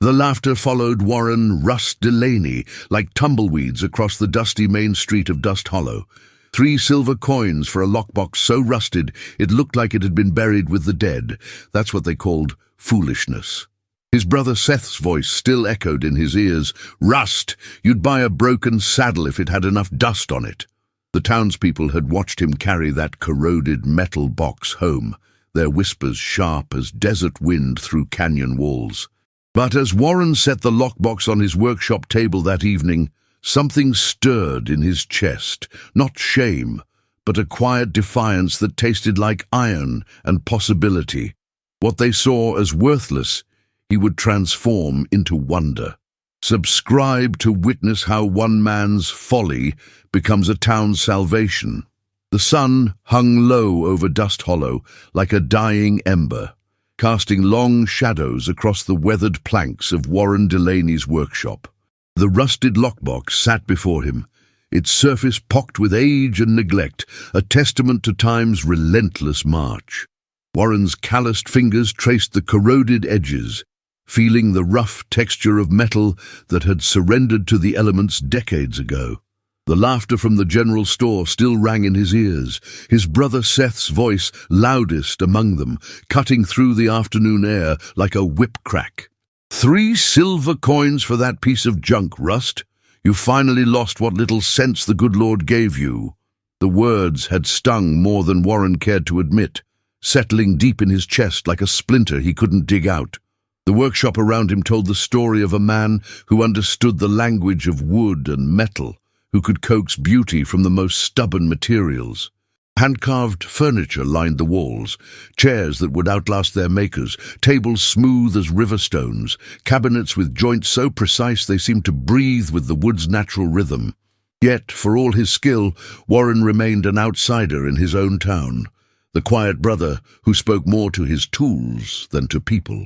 The laughter followed Warren Rust Delaney like tumbleweeds across the dusty main street of Dust Hollow. 3 silver coins for a lockbox so rusted it looked like it had been buried with the dead. That's what they called foolishness. His brother Seth's voice still echoed in his ears. "Rust! You'd buy a broken saddle if it had enough dust on it." The townspeople had watched him carry that corroded metal box home, their whispers sharp as desert wind through canyon walls. But as Warren set the lockbox on his workshop table that evening, something stirred in his chest, not shame, but a quiet defiance that tasted like iron and possibility. What they saw as worthless, he would transform into wonder. Subscribe to witness how one man's folly becomes a town's salvation. The sun hung low over Dust Hollow like a dying ember, casting long shadows across the weathered planks of Warren Delaney's workshop. The rusted lockbox sat before him, its surface pocked with age and neglect, a testament to time's relentless march. Warren's calloused fingers traced the corroded edges, feeling the rough texture of metal that had surrendered to the elements decades ago. The laughter from the general store still rang in his ears, his brother Seth's voice loudest among them, cutting through the afternoon air like a whip crack. 3 silver coins for that piece of junk, Rust. You finally lost what little sense the good Lord gave you. The words had stung more than Warren cared to admit, settling deep in his chest like a splinter he couldn't dig out. The workshop around him told the story of a man who understood the language of wood and metal, who could coax beauty from the most stubborn materials. Hand-carved furniture lined the walls, chairs that would outlast their makers, tables smooth as river stones, cabinets with joints so precise they seemed to breathe with the wood's natural rhythm. Yet, for all his skill, Warren remained an outsider in his own town, the quiet brother who spoke more to his tools than to people.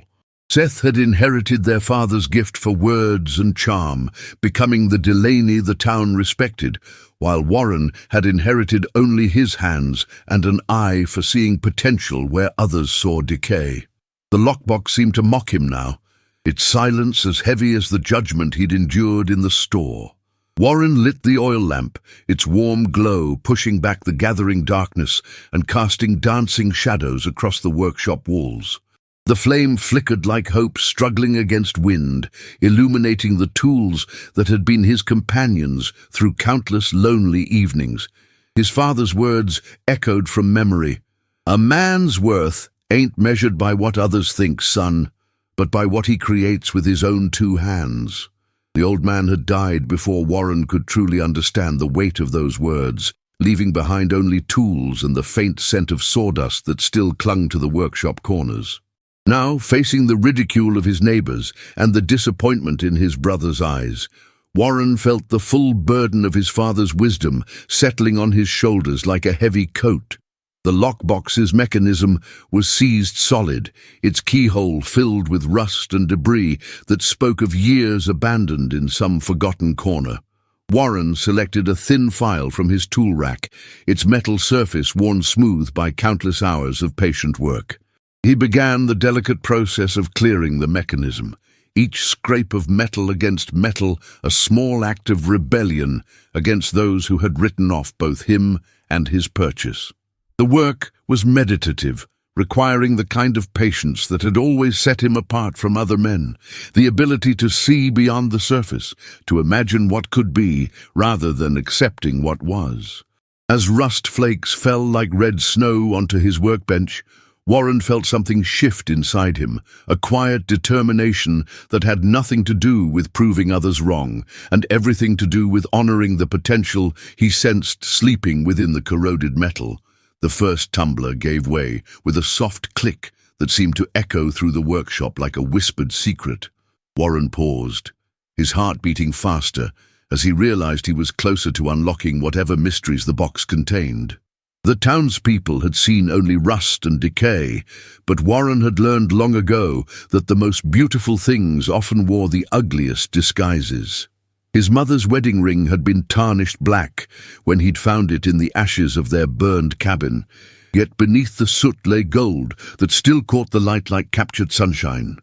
Seth had inherited their father's gift for words and charm, becoming the Delaney the town respected, while Warren had inherited only his hands and an eye for seeing potential where others saw decay. The lockbox seemed to mock him now, its silence as heavy as the judgment he'd endured in the store. Warren lit the oil lamp, its warm glow pushing back the gathering darkness and casting dancing shadows across the workshop walls. The flame flickered like hope struggling against wind, illuminating the tools that had been his companions through countless lonely evenings. His father's words echoed from memory. "A man's worth ain't measured by what others think, son, but by what he creates with his own 2 hands." The old man had died before Warren could truly understand the weight of those words, leaving behind only tools and the faint scent of sawdust that still clung to the workshop corners. Now, facing the ridicule of his neighbors and the disappointment in his brother's eyes, Warren felt the full burden of his father's wisdom settling on his shoulders like a heavy coat. The lockbox's mechanism was seized solid, its keyhole filled with rust and debris that spoke of years abandoned in some forgotten corner. Warren selected a thin file from his tool rack, its metal surface worn smooth by countless hours of patient work. He began the delicate process of clearing the mechanism, each scrape of metal against metal a small act of rebellion against those who had written off both him and his purchase. The work was meditative, requiring the kind of patience that had always set him apart from other men, the ability to see beyond the surface, to imagine what could be rather than accepting what was. As rust flakes fell like red snow onto his workbench, Warren felt something shift inside him, a quiet determination that had nothing to do with proving others wrong, and everything to do with honoring the potential he sensed sleeping within the corroded metal. The first tumbler gave way, with a soft click that seemed to echo through the workshop like a whispered secret. Warren paused, his heart beating faster, as he realized he was closer to unlocking whatever mysteries the box contained. The townspeople had seen only rust and decay, but Warren had learned long ago that the most beautiful things often wore the ugliest disguises. His mother's wedding ring had been tarnished black when he'd found it in the ashes of their burned cabin, yet beneath the soot lay gold that still caught the light like captured sunshine.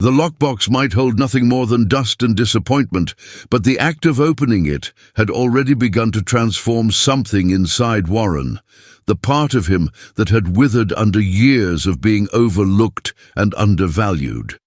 The lockbox might hold nothing more than dust and disappointment, but the act of opening it had already begun to transform something inside Warren, the part of him that had withered under years of being overlooked and undervalued.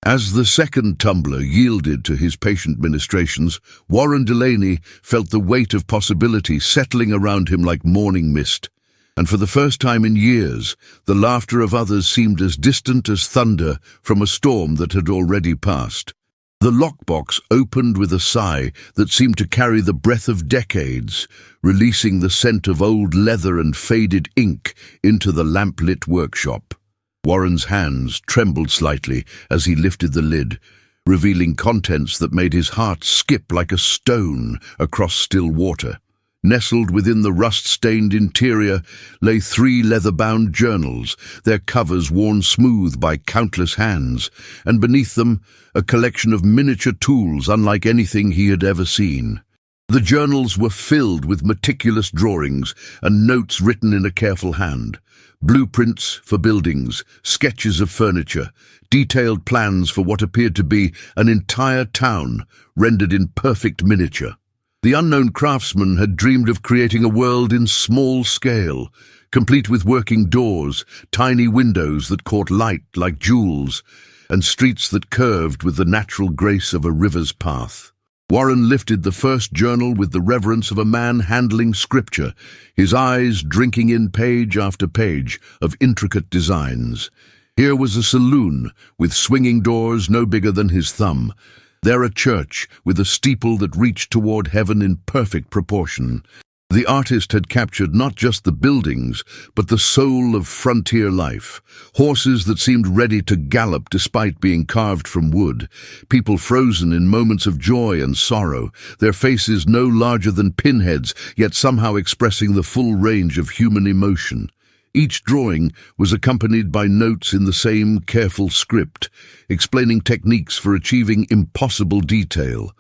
As the second tumbler yielded to his patient ministrations, Warren Delaney felt the weight of possibility settling around him like morning mist. And for the first time in years, the laughter of others seemed as distant as thunder from a storm that had already passed. The lockbox opened with a sigh that seemed to carry the breath of decades, releasing the scent of old leather and faded ink into the lamp-lit workshop. Warren's hands trembled slightly as he lifted the lid, revealing contents that made his heart skip like a stone across still water. Nestled within the rust-stained interior lay 3 leather-bound journals, their covers worn smooth by countless hands, and beneath them a collection of miniature tools unlike anything he had ever seen. The journals were filled with meticulous drawings and notes written in a careful hand. Blueprints for buildings, sketches of furniture, detailed plans for what appeared to be an entire town rendered in perfect miniature. The unknown craftsman had dreamed of creating a world in small scale, complete with working doors, tiny windows that caught light like jewels, and streets that curved with the natural grace of a river's path. Warren lifted the first journal with the reverence of a man handling scripture, his eyes drinking in page after page of intricate designs. Here was a saloon with swinging doors no bigger than his thumb. There a church with a steeple that reached toward heaven in perfect proportion. The artist had captured not just the buildings, but the soul of frontier life. Horses that seemed ready to gallop despite being carved from wood. People frozen in moments of joy and sorrow, their faces no larger than pinheads, yet somehow expressing the full range of human emotion. Each drawing was accompanied by notes in the same careful script, explaining techniques for achieving impossible detail,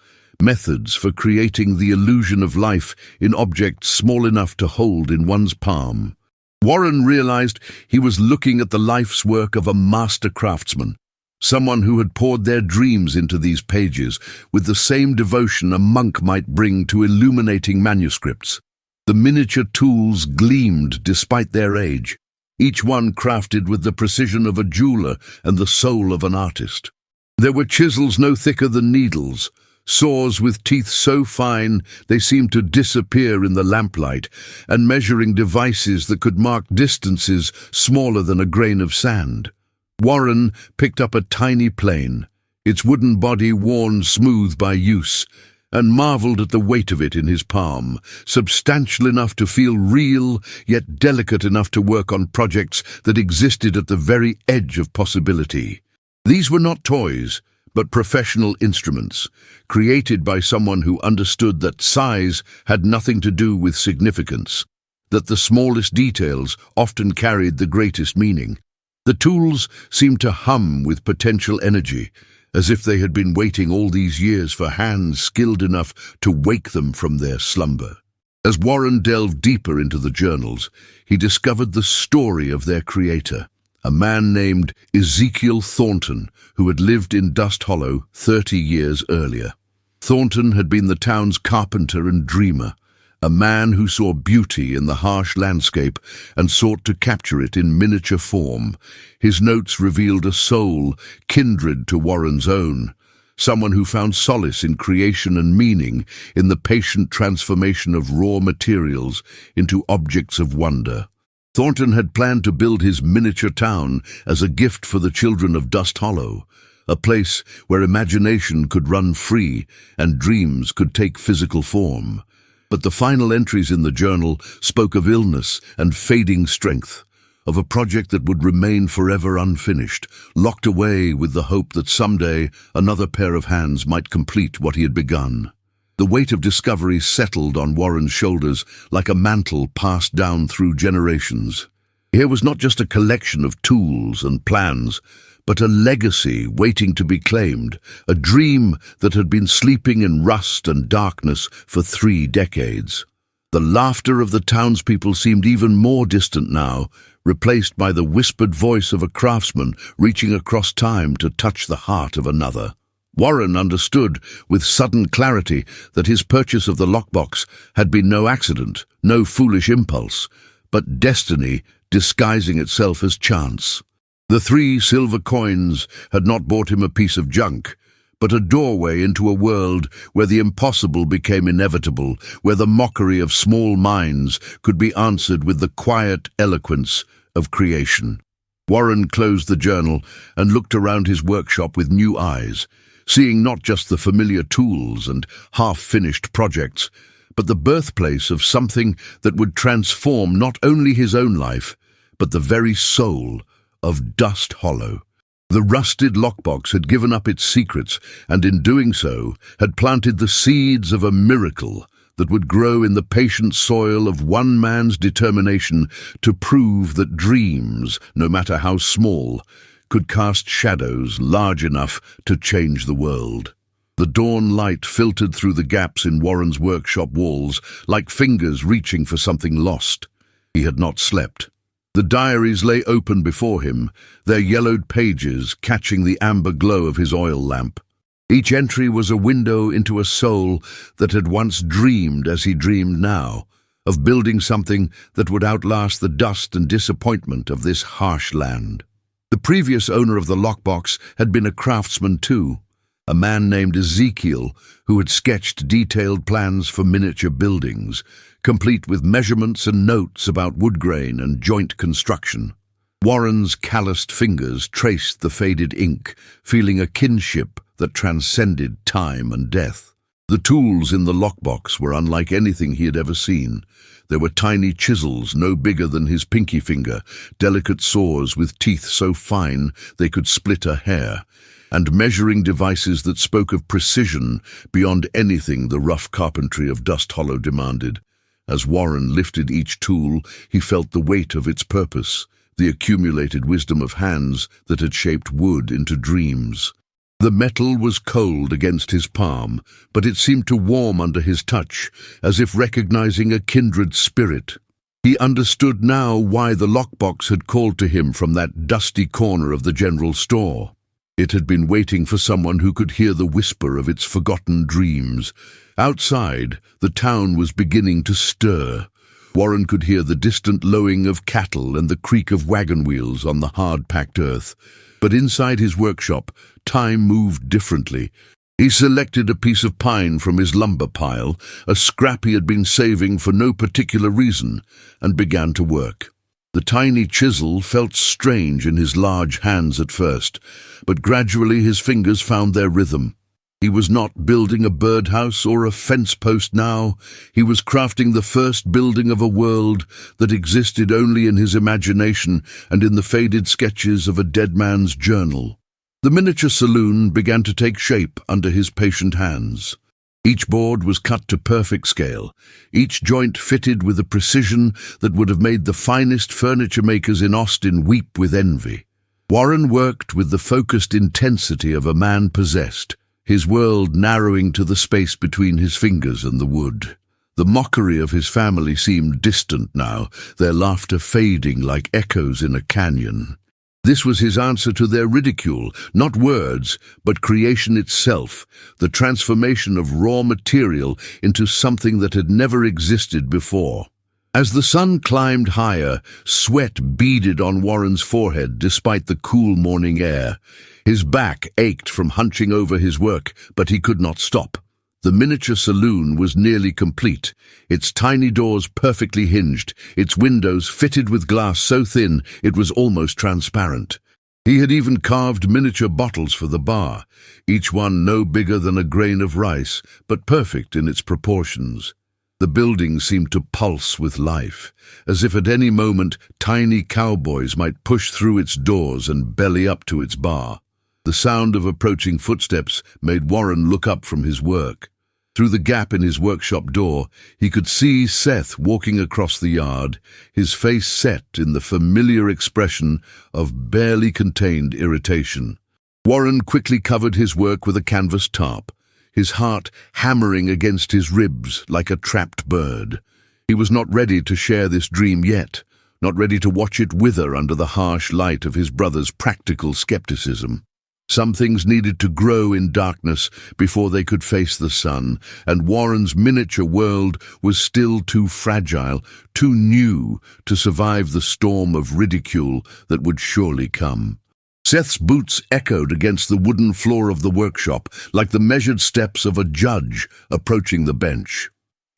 methods for creating the illusion of life in objects small enough to hold in one's palm. Warren realized he was looking at the life's work of a master craftsman, someone who had poured their dreams into these pages with the same devotion a monk might bring to illuminating manuscripts. The miniature tools gleamed despite their age, each one crafted with the precision of a jeweler and the soul of an artist. There were chisels no thicker than needles, saws with teeth so fine they seemed to disappear in the lamplight, and measuring devices that could mark distances smaller than a grain of sand. Warren picked up a tiny plane, its wooden body worn smooth by use, and marveled at the weight of it in his palm, substantial enough to feel real, yet delicate enough to work on projects that existed at the very edge of possibility. These were not toys, but professional instruments, created by someone who understood that size had nothing to do with significance, that the smallest details often carried the greatest meaning. The tools seemed to hum with potential energy, as if they had been waiting all these years for hands skilled enough to wake them from their slumber. As Warren delved deeper into the journals, he discovered the story of their creator, a man named Ezekiel Thornton, who had lived in Dust Hollow 30 years earlier. Thornton had been the town's carpenter and dreamer, a man who saw beauty in the harsh landscape and sought to capture it in miniature form. His notes revealed a soul kindred to Warren's own, someone who found solace in creation and meaning in the patient transformation of raw materials into objects of wonder. Thornton had planned to build his miniature town as a gift for the children of Dust Hollow, a place where imagination could run free and dreams could take physical form. But the final entries in the journal spoke of illness and fading strength, of a project that would remain forever unfinished, locked away with the hope that someday another pair of hands might complete what he had begun. The weight of discovery settled on Warren's shoulders like a mantle passed down through generations. Here was not just a collection of tools and plans, but a legacy waiting to be claimed, a dream that had been sleeping in rust and darkness for 3 decades. The laughter of the townspeople seemed even more distant now, replaced by the whispered voice of a craftsman reaching across time to touch the heart of another. Warren understood with sudden clarity that his purchase of the lockbox had been no accident, no foolish impulse, but destiny disguising itself as chance. The 3 silver coins had not bought him a piece of junk, but a doorway into a world where the impossible became inevitable, where the mockery of small minds could be answered with the quiet eloquence of creation. Warren closed the journal and looked around his workshop with new eyes, seeing not just the familiar tools and half-finished projects, but the birthplace of something that would transform not only his own life, but the very soul of Dust Hollow. The rusted lockbox had given up its secrets, and in doing so had planted the seeds of a miracle that would grow in the patient soil of one man's determination to prove that dreams, no matter how small, could cast shadows large enough to change the world. The dawn light filtered through the gaps in Warren's workshop walls, like fingers reaching for something lost. He had not slept. The diaries lay open before him, their yellowed pages catching the amber glow of his oil lamp. Each entry was a window into a soul that had once dreamed as he dreamed now, of building something that would outlast the dust and disappointment of this harsh land. The previous owner of the lockbox had been a craftsman too, a man named Ezekiel who had sketched detailed plans for miniature buildings, complete with measurements and notes about wood grain and joint construction. Warren's calloused fingers traced the faded ink, feeling a kinship that transcended time and death. The tools in the lockbox were unlike anything he had ever seen. There were tiny chisels no bigger than his pinky finger, delicate saws with teeth so fine they could split a hair, and measuring devices that spoke of precision beyond anything the rough carpentry of Dust Hollow demanded. As Warren lifted each tool, he felt the weight of its purpose, the accumulated wisdom of hands that had shaped wood into dreams. The metal was cold against his palm, but it seemed to warm under his touch, as if recognizing a kindred spirit. He understood now why the lockbox had called to him from that dusty corner of the general store. It had been waiting for someone who could hear the whisper of its forgotten dreams. Outside, the town was beginning to stir. Warren could hear the distant lowing of cattle and the creak of wagon wheels on the hard-packed earth. But inside his workshop, time moved differently. He selected a piece of pine from his lumber pile, a scrap he had been saving for no particular reason, and began to work. The tiny chisel felt strange in his large hands at first, but gradually his fingers found their rhythm. He was not building a birdhouse or a fence post now. He was crafting the first building of a world that existed only in his imagination and in the faded sketches of a dead man's journal. The miniature saloon began to take shape under his patient hands. Each board was cut to perfect scale, each joint fitted with a precision that would have made the finest furniture makers in Austin weep with envy. Warren worked with the focused intensity of a man possessed, his world narrowing to the space between his fingers and the wood. The mockery of his family seemed distant now, their laughter fading like echoes in a canyon. This was his answer to their ridicule, not words, but creation itself, the transformation of raw material into something that had never existed before. As the sun climbed higher, sweat beaded on Warren's forehead despite the cool morning air. His back ached from hunching over his work, but he could not stop. The miniature saloon was nearly complete, its tiny doors perfectly hinged, its windows fitted with glass so thin it was almost transparent. He had even carved miniature bottles for the bar, each one no bigger than a grain of rice, but perfect in its proportions. The building seemed to pulse with life, as if at any moment tiny cowboys might push through its doors and belly up to its bar. The sound of approaching footsteps made Warren look up from his work. Through the gap in his workshop door, he could see Seth walking across the yard, his face set in the familiar expression of barely contained irritation. Warren quickly covered his work with a canvas tarp, his heart hammering against his ribs like a trapped bird. He was not ready to share this dream yet, not ready to watch it wither under the harsh light of his brother's practical skepticism. Some things needed to grow in darkness before they could face the sun, and Warren's miniature world was still too fragile, too new to survive the storm of ridicule that would surely come. Seth's boots echoed against the wooden floor of the workshop like the measured steps of a judge approaching the bench.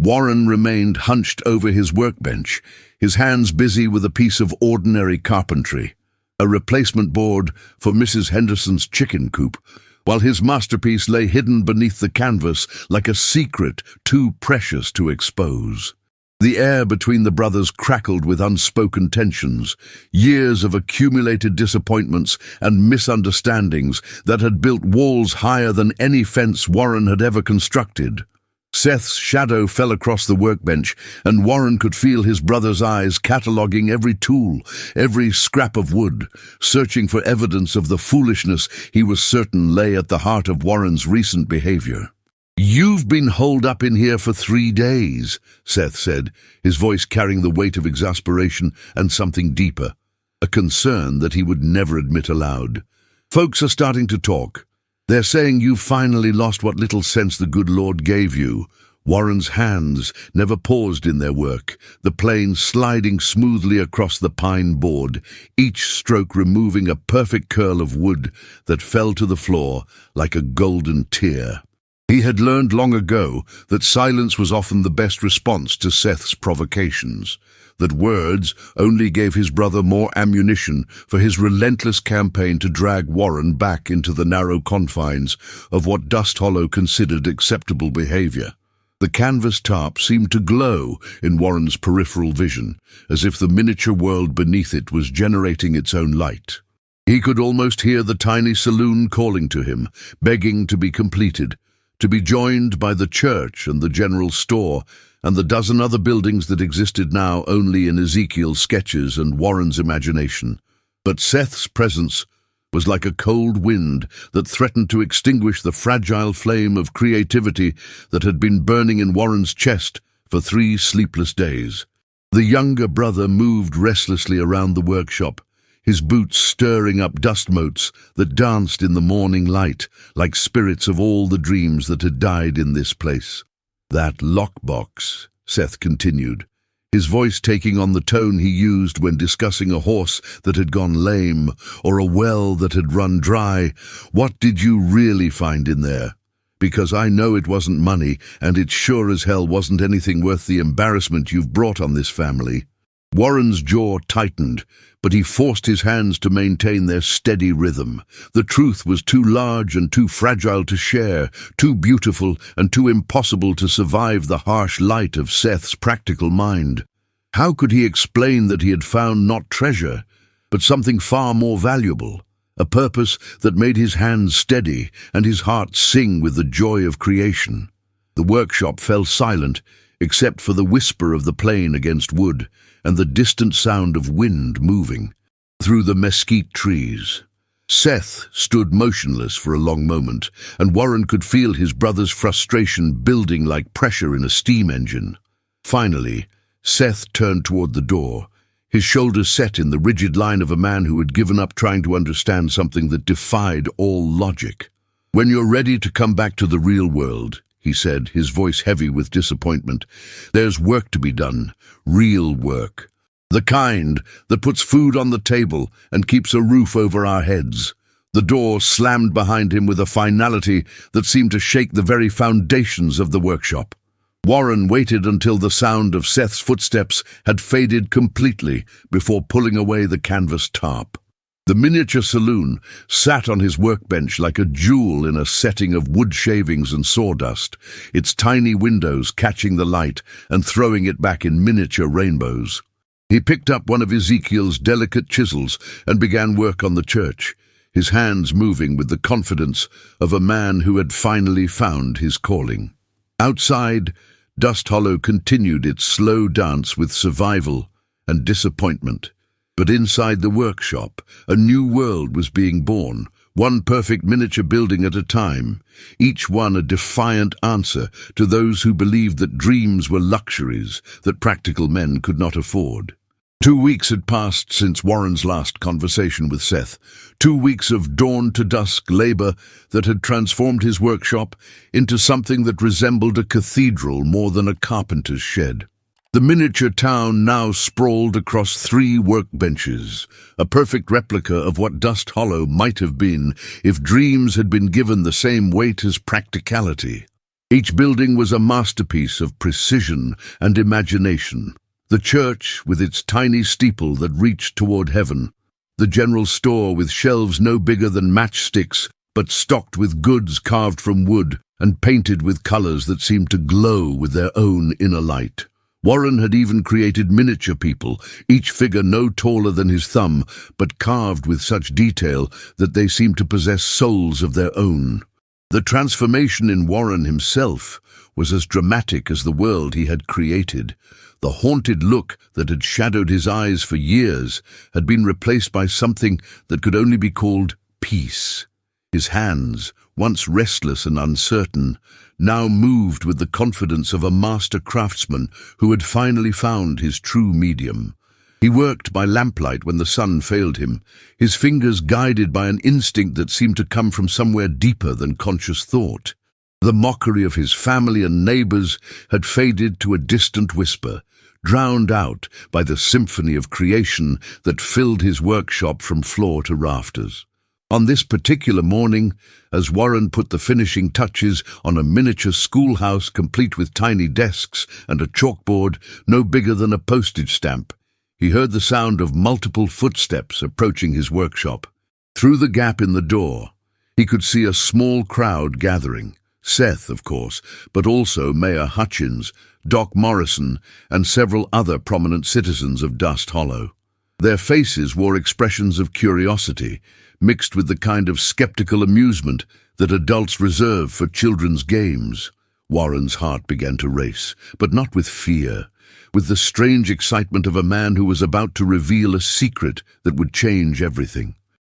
Warren remained hunched over his workbench, his hands busy with a piece of ordinary carpentry, a replacement board for Mrs. Henderson's chicken coop, while his masterpiece lay hidden beneath the canvas like a secret too precious to expose. The air between the brothers crackled with unspoken tensions, years of accumulated disappointments and misunderstandings that had built walls higher than any fence Warren had ever constructed. Seth's shadow fell across the workbench, and Warren could feel his brother's eyes cataloguing every tool, every scrap of wood, searching for evidence of the foolishness he was certain lay at the heart of Warren's recent behavior. "You've been holed up in here for 3 days, Seth said, his voice carrying the weight of exasperation and something deeper, a concern that he would never admit aloud. "Folks are starting to talk. They're saying you've finally lost what little sense the good Lord gave you." Warren's hands never paused in their work, the plane sliding smoothly across the pine board, each stroke removing a perfect curl of wood that fell to the floor like a golden tear. He had learned long ago that silence was often the best response to Seth's provocations, that words only gave his brother more ammunition for his relentless campaign to drag Warren back into the narrow confines of what Dust Hollow considered acceptable behavior. The canvas tarp seemed to glow in Warren's peripheral vision, as if the miniature world beneath it was generating its own light. He could almost hear the tiny saloon calling to him, begging to be completed, to be joined by the church and the general store and the dozen other buildings that existed now only in Ezekiel's sketches and Warren's imagination. But Seth's presence was like a cold wind that threatened to extinguish the fragile flame of creativity that had been burning in Warren's chest for 3 sleepless days. The younger brother moved restlessly around the workshop, his boots stirring up dust motes that danced in the morning light like spirits of all the dreams that had died in this place. "That lockbox," Seth continued, his voice taking on the tone he used when discussing a horse that had gone lame or a well that had run dry. "What did you really find in there? Because I know it wasn't money, and it sure as hell wasn't anything worth the embarrassment you've brought on this family." Warren's jaw tightened, but he forced his hands to maintain their steady rhythm. The truth was too large and too fragile to share, too beautiful and too impossible to survive the harsh light of Seth's practical mind. How could he explain that he had found not treasure, but something far more valuable, a purpose that made his hands steady and his heart sing with the joy of creation? The workshop fell silent, except for the whisper of the plane against wood and the distant sound of wind moving through the mesquite trees. Seth stood motionless for a long moment, and Warren could feel his brother's frustration building like pressure in a steam engine. Finally, Seth turned toward the door, his shoulders set in the rigid line of a man who had given up trying to understand something that defied all logic. "When you're ready to come back to the real world," he said, his voice heavy with disappointment, "there's work to be done, real work. The kind that puts food on the table and keeps a roof over our heads." The door slammed behind him with a finality that seemed to shake the very foundations of the workshop. Warren waited until the sound of Seth's footsteps had faded completely before pulling away the canvas tarp. The miniature saloon sat on his workbench like a jewel in a setting of wood shavings and sawdust, its tiny windows catching the light and throwing it back in miniature rainbows. He picked up one of Ezekiel's delicate chisels and began work on the church, his hands moving with the confidence of a man who had finally found his calling. Outside, Dust Hollow continued its slow dance with survival and disappointment. But inside the workshop, a new world was being born, one perfect miniature building at a time, each one a defiant answer to those who believed that dreams were luxuries that practical men could not afford. 2 weeks had passed since Warren's last conversation with Seth, 2 weeks of dawn-to-dusk labor that had transformed his workshop into something that resembled a cathedral more than a carpenter's shed. The miniature town now sprawled across 3 workbenches, a perfect replica of what Dust Hollow might have been if dreams had been given the same weight as practicality. Each building was a masterpiece of precision and imagination. The church, with its tiny steeple that reached toward heaven. The general store with shelves no bigger than matchsticks, but stocked with goods carved from wood and painted with colors that seemed to glow with their own inner light. Warren had even created miniature people, each figure no taller than his thumb, but carved with such detail that they seemed to possess souls of their own. The transformation in Warren himself was as dramatic as the world he had created. The haunted look that had shadowed his eyes for years had been replaced by something that could only be called peace. His hands, once restless and uncertain, now moved with the confidence of a master craftsman who had finally found his true medium. He worked by lamplight when the sun failed him, his fingers guided by an instinct that seemed to come from somewhere deeper than conscious thought. The mockery of his family and neighbors had faded to a distant whisper, drowned out by the symphony of creation that filled his workshop from floor to rafters. On this particular morning, as Warren put the finishing touches on a miniature schoolhouse complete with tiny desks and a chalkboard no bigger than a postage stamp, he heard the sound of multiple footsteps approaching his workshop. Through the gap in the door, he could see a small crowd gathering. Seth, of course, but also Mayor Hutchins, Doc Morrison, and several other prominent citizens of Dust Hollow. Their faces wore expressions of curiosity, mixed with the kind of skeptical amusement that adults reserve for children's games. Warren's heart began to race, but not with fear, with the strange excitement of a man who was about to reveal a secret that would change everything.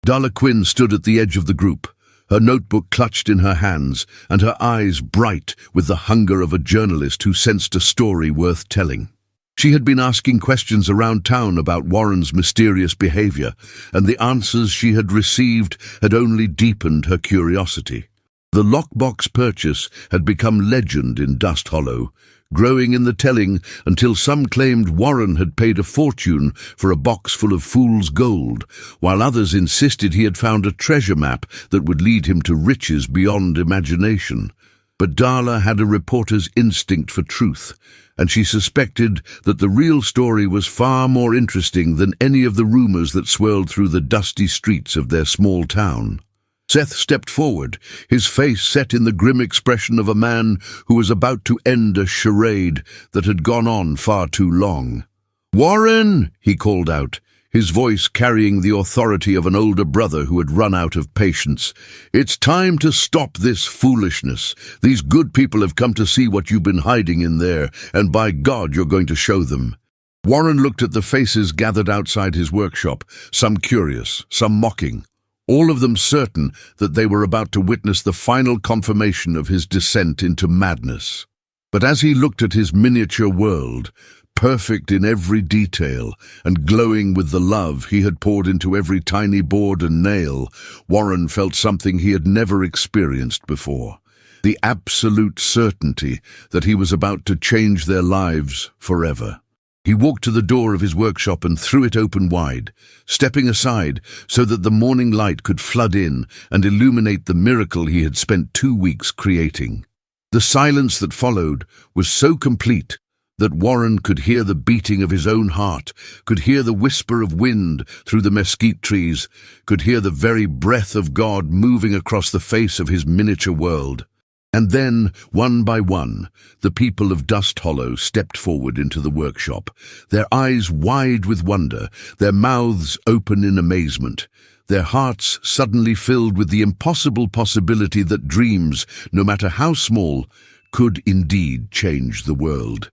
Darla Quinn stood at the edge of the group, her notebook clutched in her hands and her eyes bright with the hunger of a journalist who sensed a story worth telling. She had been asking questions around town about Warren's mysterious behavior, and the answers she had received had only deepened her curiosity. The Lockbox purchase had become legend in Dust Hollow, growing in the telling until some claimed Warren had paid a fortune for a box full of fool's gold, while others insisted he had found a treasure map that would lead him to riches beyond imagination. But Darla had a reporter's instinct for truth, and she suspected that the real story was far more interesting than any of the rumors that swirled through the dusty streets of their small town. Seth stepped forward, his face set in the grim expression of a man who was about to end a charade that had gone on far too long. "Warren!" he called out, his voice carrying the authority of an older brother who had run out of patience. "It's time to stop this foolishness. These good people have come to see what you've been hiding in there, and by God you're going to show them." Warren looked at the faces gathered outside his workshop, some curious, some mocking, all of them certain that they were about to witness the final confirmation of his descent into madness. But as he looked at his miniature world, perfect in every detail and glowing with the love he had poured into every tiny board and nail, Warren felt something he had never experienced before, the absolute certainty that he was about to change their lives forever. He walked to the door of his workshop and threw it open wide, stepping aside so that the morning light could flood in and illuminate the miracle he had spent 2 weeks creating. The silence that followed was so complete that Warren could hear the beating of his own heart, could hear the whisper of wind through the mesquite trees, could hear the very breath of God moving across the face of his miniature world. And then, one by one, the people of Dust Hollow stepped forward into the workshop, their eyes wide with wonder, their mouths open in amazement, their hearts suddenly filled with the impossible possibility that dreams, no matter how small, could indeed change the world.